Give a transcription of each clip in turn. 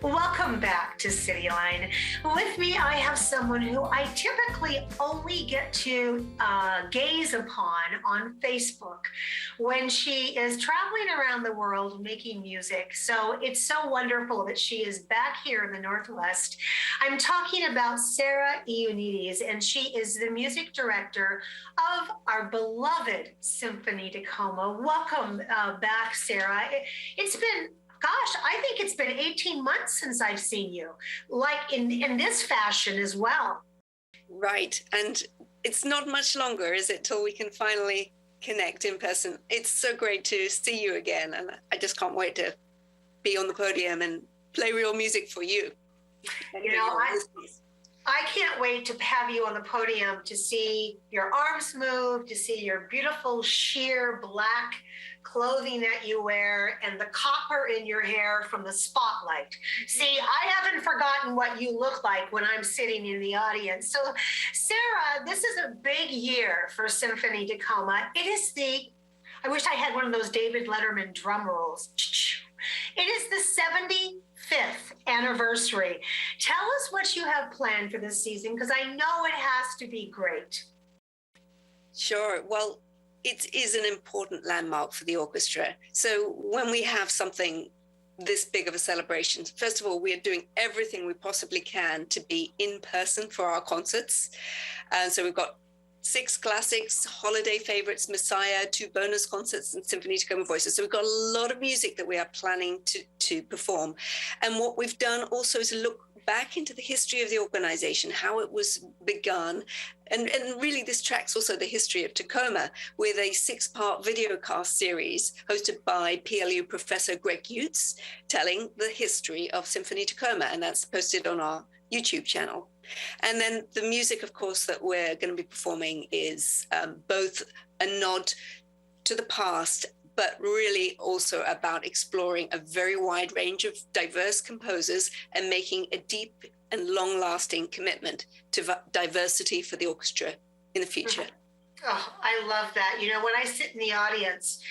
Welcome back to Cityline. With me, I have someone who I typically only get to gaze upon on Facebook when she is traveling around the world making music. So it's so wonderful that she is back here in the Northwest. I'm talking about Sarah Ioannides, and she is the music director of our beloved Symphony Tacoma. Welcome back, Sarah. It's been I think it's been 18 months since I've seen you, like in this fashion as well. Right. And it's not much longer, is it, till we can finally connect in person. It's so great to see you again. And I just can't wait to be on the podium and play real music for you. You know, I can't wait to have you on the podium to see your arms move, to see your beautiful sheer black clothing that you wear and the copper in your hair from the spotlight. See, I haven't forgotten what you look like when I'm sitting in the audience. So, Sarah, this is a big year for Symphony Tacoma. I wish I had one of those David Letterman drum rolls. It is the 75th anniversary. Tell us what you have planned for this season, because I know it has to be great. Sure. Well, it is an important landmark for the orchestra. So when we have something this big of a celebration, first of all, we are doing everything we possibly can to be in person for our concerts. And so we've got 6 classics, holiday favorites, Messiah, 2 bonus concerts, and Symphony Tacoma Voices. So we've got a lot of music that we are planning to perform. And what we've done also is look back into the history of the organization, how it was begun. And really this tracks also the history of Tacoma with a 6-part videocast series hosted by PLU professor Greg Utz, telling the history of Symphony Tacoma. And that's posted on our YouTube channel. And then the music, of course, that we're going to be performing is both a nod to the past, but really also about exploring a very wide range of diverse composers and making a deep and long-lasting commitment to diversity for the orchestra in the future. Oh, I love that. You know, when I sit in the audience,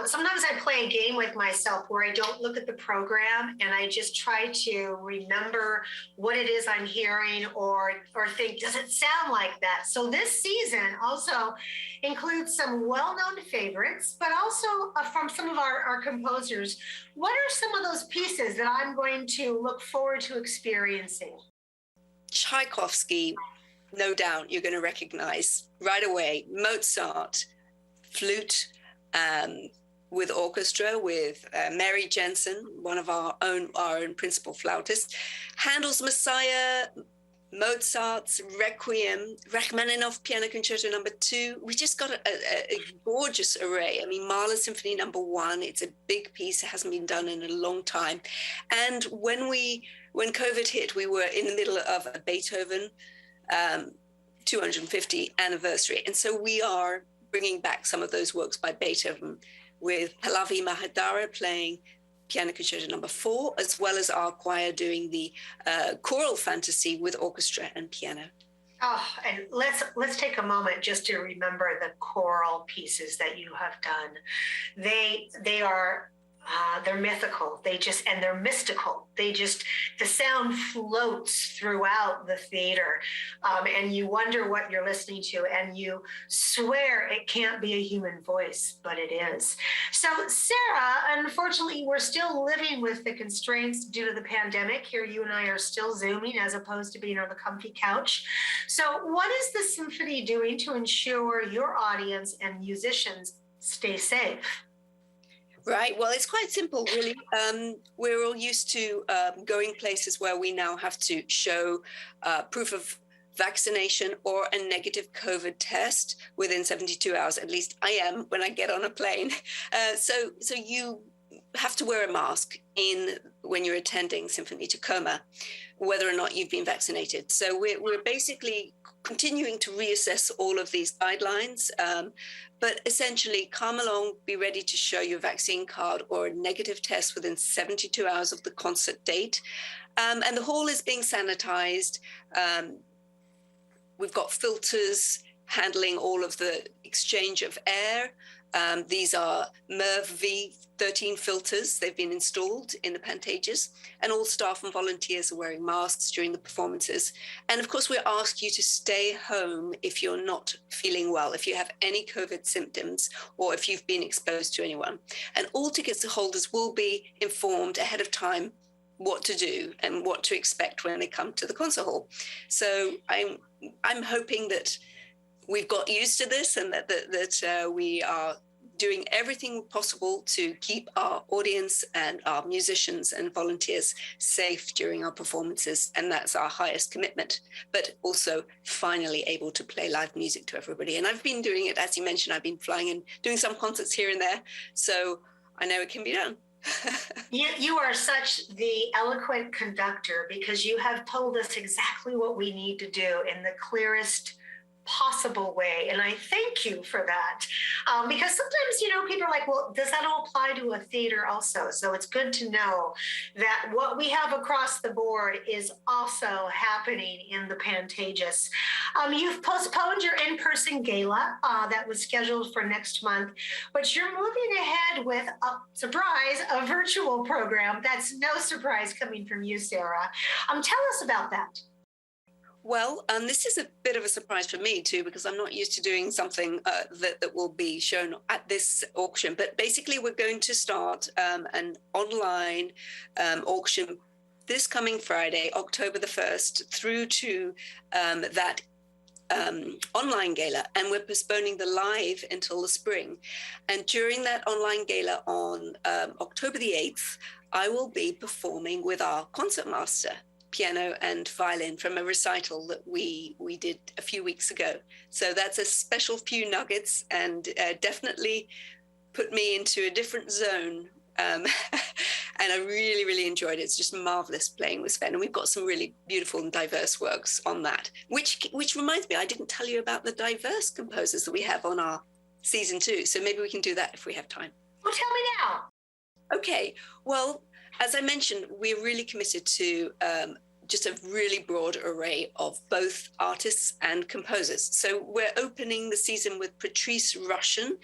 sometimes I play a game with myself where I don't look at the program and I just try to remember what it is I'm hearing or think, does it sound like that? So this season also includes some well-known favorites, but also from some of our composers. What are some of those pieces that I'm going to look forward to experiencing? Tchaikovsky, no doubt you're going to recognize right away. Mozart, flute, with orchestra, with Mary Jensen, one of our own principal flautists. Handel's Mozart's Requiem, Rachmaninoff Piano Concerto No. 2. We just got a gorgeous array. I mean, Mahler's Symphony No. 1, it's a big piece. It hasn't been done in a long time. And when COVID hit, we were in the middle of a Beethoven 250 anniversary. And so we are bringing back some of those works by Beethoven with Pallavi Mahadara playing Piano Concerto No. 4, as well as our choir doing the choral fantasy with orchestra and piano. Oh, and let's take a moment just to remember the choral pieces that you have done. They are they're mythical. And they're mystical. The sound floats throughout the theater, and you wonder what you're listening to, and you swear it can't be a human voice, but it is. So, Sarah, unfortunately, we're still living with the constraints due to the pandemic. Here, you and I are still Zooming as opposed to being on the comfy couch. So, what is the symphony doing to ensure your audience and musicians stay safe? Right. Well, it's quite simple, really. We're all used to going places where we now have to show proof of vaccination or a negative COVID test within 72 hours. At least I am when I get on a plane. So you have to wear a mask when you're attending Symphony Tacoma, whether or not you've been vaccinated. So we're basically continuing to reassess all of these guidelines. But essentially, come along, be ready to show your vaccine card or a negative test within 72 hours of the concert date. And the hall is being sanitized. We've got filters handling all of the exchange of air. These are MERV V13 filters. They've been installed in the Pantages, and all staff and volunteers are wearing masks during the performances. And of course, we ask you to stay home if you're not feeling well, if you have any COVID symptoms, or if you've been exposed to anyone. And all ticket holders will be informed ahead of time what to do and what to expect when they come to the concert hall. So I'm hoping that we've got used to this, and that we are doing everything possible to keep our audience and our musicians and volunteers safe during our performances. And that's our highest commitment, but also finally able to play live music to everybody. And I've been doing it, as you mentioned, I've been flying and doing some concerts here and there. So I know it can be done. You are such the eloquent conductor, because you have told us exactly what we need to do in the clearest possible way. And I thank you for that. Because sometimes, people are like, well, does that all apply to a theater also? So it's good to know that what we have across the board is also happening in the Pantages. You've postponed your in-person gala that was scheduled for next month, but you're moving ahead with a virtual program. That's no surprise coming from you, Sarah. Tell us about that. Well, this is a bit of a surprise for me too, because I'm not used to doing something that will be shown at this auction. But basically, we're going to start an online auction this coming Friday, October the 1st, through to that online gala, and we're postponing the live until the spring. And during that online gala on October the 8th, I will be performing with our concertmaster, piano and violin, from a recital that we did a few weeks ago. So that's a special few nuggets, and definitely put me into a different zone. And I really, really enjoyed it. It's just marvelous playing with Sven. And we've got some really beautiful and diverse works on that, which reminds me, I didn't tell you about the diverse composers that we have on our season 2. So maybe we can do that if we have time. Well, tell me now. Okay. Well, as I mentioned, we're really committed to just a really broad array of both artists and composers. So we're opening the season with Patrice Rushen.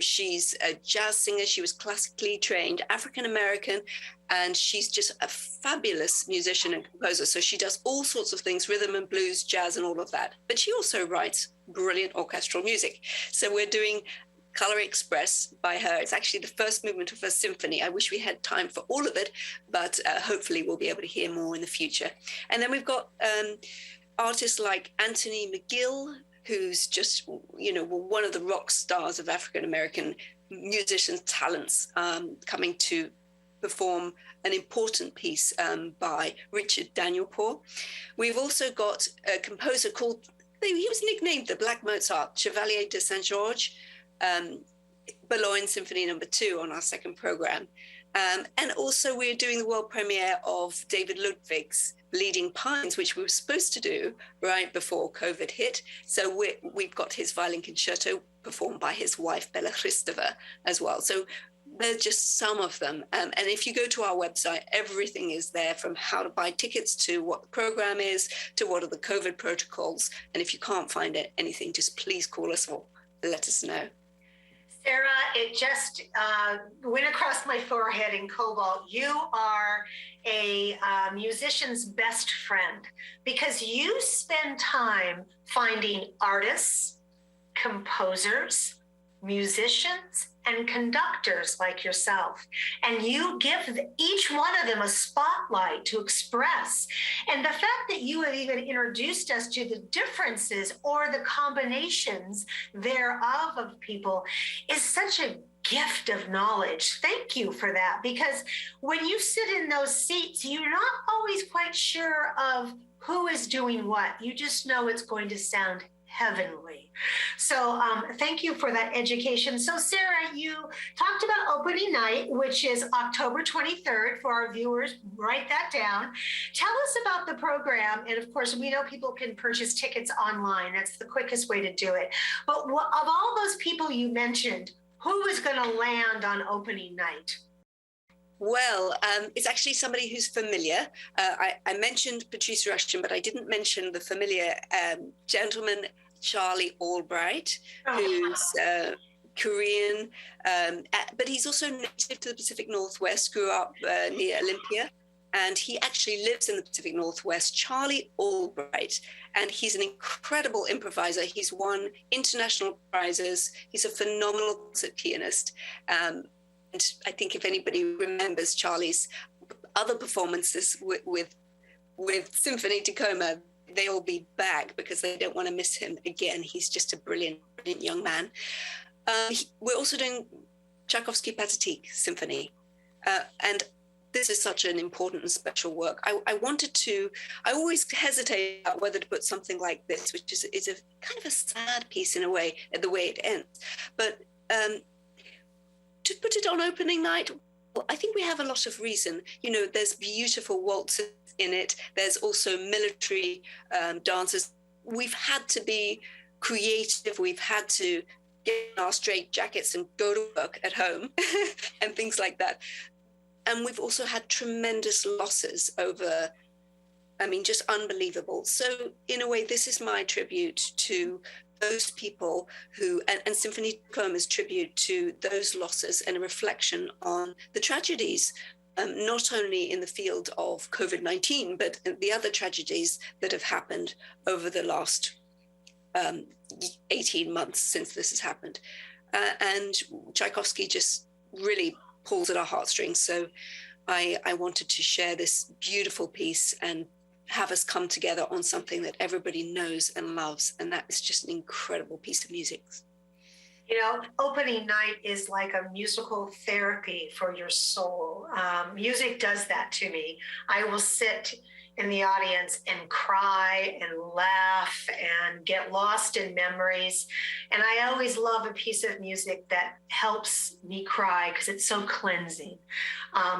She's a jazz singer. She was classically trained, African-American, and she's just a fabulous musician and composer. So she does all sorts of things, rhythm and blues, jazz, and all of that. But she also writes brilliant orchestral music. So we're doing Color Express by her. It's actually the first movement of her symphony. I wish we had time for all of it, but hopefully we'll be able to hear more in the future. And then we've got artists like Anthony McGill, who's just, one of the rock stars of African-American musician talents, coming to perform an important piece by Richard Danielpour. We've also got a composer called, he was nicknamed the Black Mozart, Chevalier de Saint-Georges, Boulogne Symphony No. 2 on our second program. And also we're doing the world premiere of David Ludwig's Bleeding Pines, which we were supposed to do right before COVID hit. So we've got his violin concerto performed by his wife, Bella Christopher, as well. So there's just some of them. And if you go to our website, everything is there, from how to buy tickets to what the program is, to what are the COVID protocols. And if you can't find anything, just please call us or let us know. Sarah, it just went across my forehead in cobalt. You are a musician's best friend, because you spend time finding artists, composers, musicians, and conductors like yourself. And you give each one of them a spotlight to express. And the fact that you have even introduced us to the differences or the combinations thereof of people is such a gift of knowledge. Thank you for that, because when you sit in those seats, you're not always quite sure of who is doing what. You just know it's going to sound heavenly. So thank you for that education. So Sarah, you talked about opening night, which is October 23rd for our viewers. Write that down. Tell us about the program. And of course, we know people can purchase tickets online. That's the quickest way to do it. But of all those people you mentioned, who is going to land on opening night? Well, it's actually somebody who's familiar. I mentioned Patrice Rushen, but I didn't mention the familiar gentleman, Charlie Albright, who's Korean, but he's also native to the Pacific Northwest, grew up near Olympia, and he actually lives in the Pacific Northwest, Charlie Albright, and he's an incredible improviser. He's won international prizes. He's a phenomenal concert pianist. And I think if anybody remembers Charlie's other performances with Symphony Tacoma, they'll be back because they don't want to miss him again. He's just a brilliant, brilliant young man. We're also doing Tchaikovsky Passatique Symphony. And this is such an important and special work. I always hesitate about whether to put something like this, which is a kind of a sad piece in a way, the way it ends. But to put it on opening night, well, I think we have a lot of reason. You know, there's beautiful waltzes in it. There's also military dances. We've had to be creative. We've had to get in our straight jackets and go to work at home and things like that. And we've also had tremendous losses over, I mean, just unbelievable. So in a way, this is my tribute to those people who, and Symphony Tacoma's tribute to those losses and a reflection on the tragedies, not only in the field of COVID-19, but the other tragedies that have happened over the last 18 months since this has happened. And Tchaikovsky just really pulls at our heartstrings. So I wanted to share this beautiful piece and have us come together on something that everybody knows and loves. And that is just an incredible piece of music. You know, opening night is like a musical therapy for your soul. Music does that to me. I will sit in the audience and cry and laugh and get lost in memories. And I always love a piece of music that helps me cry because it's so cleansing.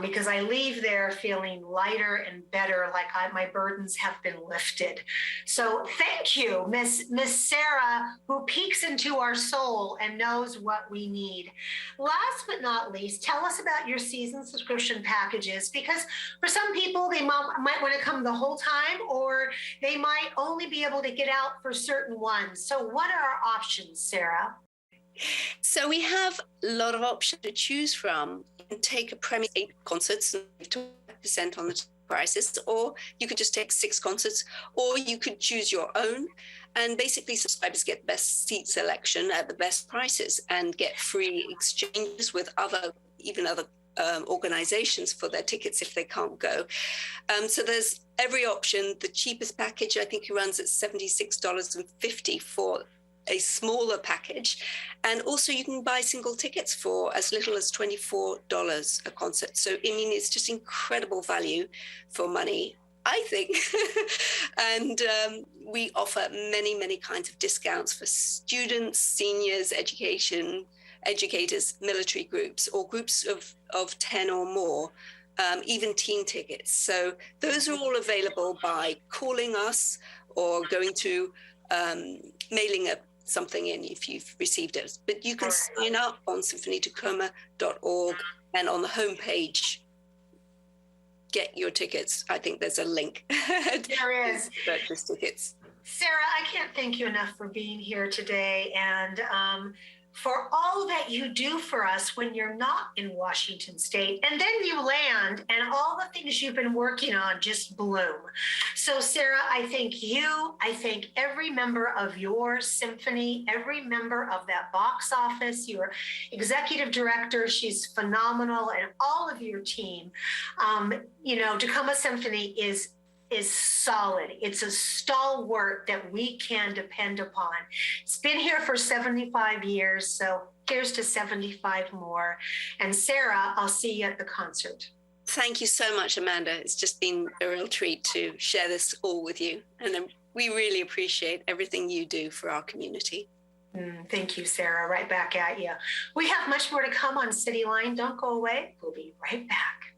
Because I leave there feeling lighter and better, like my burdens have been lifted. So thank you, Miss Sarah, who peeks into our soul and knows what we need. Last but not least, tell us about your season subscription packages, because for some people, they might want to come the whole time, or they might only be able to get out for certain ones. So what are our options, Sarah? So we have a lot of options to choose from. You can take a Premier 8 concerts and 20% on the prices, or you could just take 6 concerts, or you could choose your own. And basically subscribers get best seat selection at the best prices and get free exchanges with other organizations for their tickets if they can't go. So there's every option. The cheapest package, I think, runs at $76.50 for a smaller package. And also you can buy single tickets for as little as $24 a concert. So, I mean, it's just incredible value for money, I think. And we offer many, many kinds of discounts for students, seniors, educators, military groups, or groups of 10 or more, even teen tickets. So those are all available by calling us or going to mailing something in if you've received it. But you can sign up on symphonytacoma.org, and on the homepage, get your tickets. I think there's a link. There is. Purchase tickets. Sarah, I can't thank you enough for being here today, and for all that you do for us when you're not in Washington State. And then you land and all the things you've been working on just bloom. So Sarah, I thank you. I thank every member of your symphony, every member of that box office, your executive director, she's phenomenal, and all of your team. You know, Tacoma Symphony is solid. It's a stalwart that we can depend upon. It's been here for 75 years, so here's to 75 more. And Sarah, I'll see you at the concert. Thank you so much, Amanda. It's just been a real treat to share this all with you. And we really appreciate everything you do for our community. Thank you, Sarah. Right back at you. We have much more to come on Cityline. Don't go away. We'll be right back.